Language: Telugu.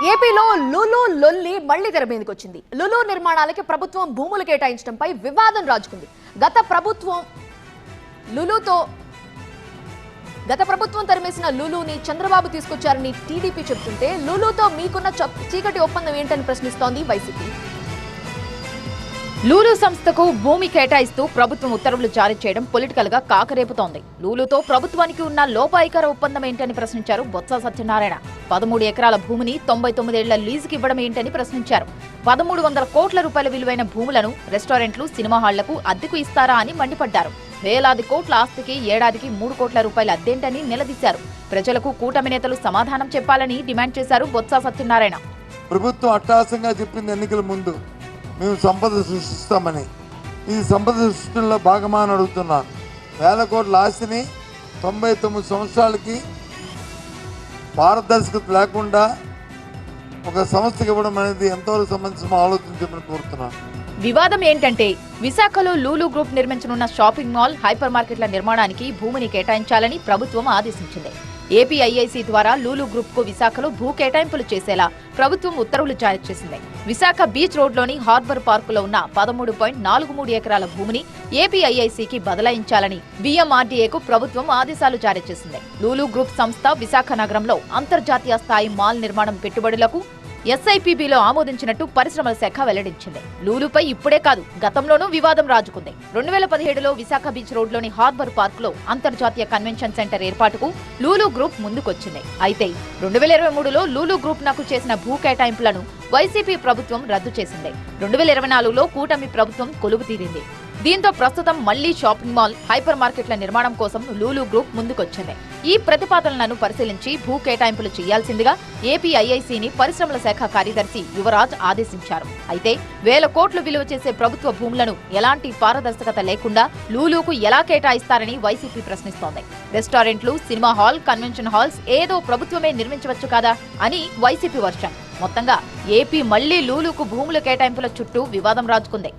ఏపీలో లులు లొల్లి మళ్లీ తెర మీదకి వచ్చింది. లులు నిర్మాణాలకి ప్రభుత్వం భూములు కేటాయించడంపై వివాదం రాజుకుంది. గత ప్రభుత్వం తరిమేసిన లులుని చంద్రబాబు తీసుకొచ్చారని టీడీపీ చెబుతుంటే లులుతో మీకున్న చీకటి ఒప్పందం ఏంటని ప్రశ్నిస్తోంది వైసీపీ. లూలు సంస్థకు భూమి కేటాయిస్తూ ప్రభుత్వం ఉత్తర్వులు జారీ చేయడం పొలిటికల్ గా కాకరేపుతోంది. లూలుతో ప్రభుత్వానికి ఉన్న లోపాయికార ఒప్పందం ఏంటని ప్రశ్నించారు బొత్స సత్యనారాయణ. 13 ఎకరాల భూమిని 99 ఏళ్ల లీజుకి ఇవ్వడం ఏంటని ప్రశ్నించారు. 1300 కోట్ల రూపాయల విలువైన భూములను రెస్టారెంట్లు, సినిమా హాళ్లకు అద్దెకు ఇస్తారా అని మండిపడ్డారు. వేలాది కోట్ల ఆస్తికి ఏడాదికి 3 కోట్ల రూపాయల అద్దెంటని నిలదీశారు. ప్రజలకు కూటమి నేతలు సమాధానం చెప్పాలని డిమాండ్ చేశారు బొత్స సత్యనారాయణ. ప్రభుత్వం అట్టాసంగా చెప్పింది ఎన్నికల ముందు మేము సంపద సృష్టిస్తామని. ఇది సంపద సృష్టిలో భాగమా అని అడుగుతున్నాను. వేల కోట్ల ఆస్తిని 99 సంవత్సరాలకి పారదర్శకత లేకుండా ఒక సంస్థకి ఇవ్వడం అనేది ఎంతవరకు సంబంధించి ఆలోచించమని కోరుతున్నాను. వివాదం ఏంటంటే విశాఖలో లూలు గ్రూప్ నిర్మించనున్న షాపింగ్ మాల్, హైపర్ మార్కెట్ల నిర్మాణానికి భూమిని కేటాయించాలని ప్రభుత్వం ఆదేశించింది. ఏపీఐఐసీ ద్వారా లూలు గ్రూప్ కు విశాఖలో భూ కేటాయింపులు చేసేలా ప్రభుత్వం ఉత్తర్వులు జారీ చేసింది. విశాఖ బీచ్ రోడ్లోని హార్బర్ పార్కులో ఉన్న 13.43 ఎకరాల భూమిని ఏపీఐఐసీకి బదలాయించాలని బీఎంఆర్డీఏకు ప్రభుత్వం ఆదేశాలు జారీ చేసింది. లూలు గ్రూప్ సంస్థ విశాఖ నగరంలో అంతర్జాతీయ స్థాయి మాల్ నిర్మాణం పెట్టుబడులకు ఎస్ఐపిబిలో ఆమోదించినట్టు పరిశ్రమల శాఖ వెల్లడించింది. లూలుపై ఇప్పుడే కాదు, గతంలోనూ వివాదం రాజుకుంది. 2017లో విశాఖ బీచ్ రోడ్లోని హార్బర్ పార్కులో అంతర్జాతీయ కన్వెన్షన్ సెంటర్ ఏర్పాటుకు లూలు గ్రూప్ ముందుకొచ్చింది. అయితే 2023లో లూలు గ్రూప్ నాకు చేసిన భూ కేటాయింపులను వైసీపీ ప్రభుత్వం రద్దు చేసింది. 2024లో కూటమి ప్రభుత్వం కొలువు తీరింది. దీంతో ప్రస్తుతం మళ్లీ షాపింగ్ మాల్, హైపర్ మార్కెట్ల నిర్మాణం కోసం లూలు గ్రూప్ ముందుకొచ్చింది. ఈ ప్రతిపాదనలను పరిశీలించి భూ కేటాయింపులు చేయాల్సిందిగా ఏపీఐఐసీని పరిశ్రమల శాఖ కార్యదర్శి యువరాజ్ ఆదేశించారు. అయితే వేల కోట్లు విలువ చేసే ప్రభుత్వ భూములను ఎలాంటి పారదర్శకత లేకుండా లూలుకు ఎలా కేటాయిస్తారని వైసీపీ ప్రశ్నిస్తోంది. రెస్టారెంట్లు, సినిమా హాల్, కన్వెన్షన్ హాల్స్ ఏదో ప్రభుత్వమే నిర్మించవచ్చు కదా అని వైసీపీ వర్షన్. మొత్తంగా ఏపీ మళ్లీ లూలుకు భూముల కేటాయింపుల చుట్టూ వివాదం రాజుకుంది.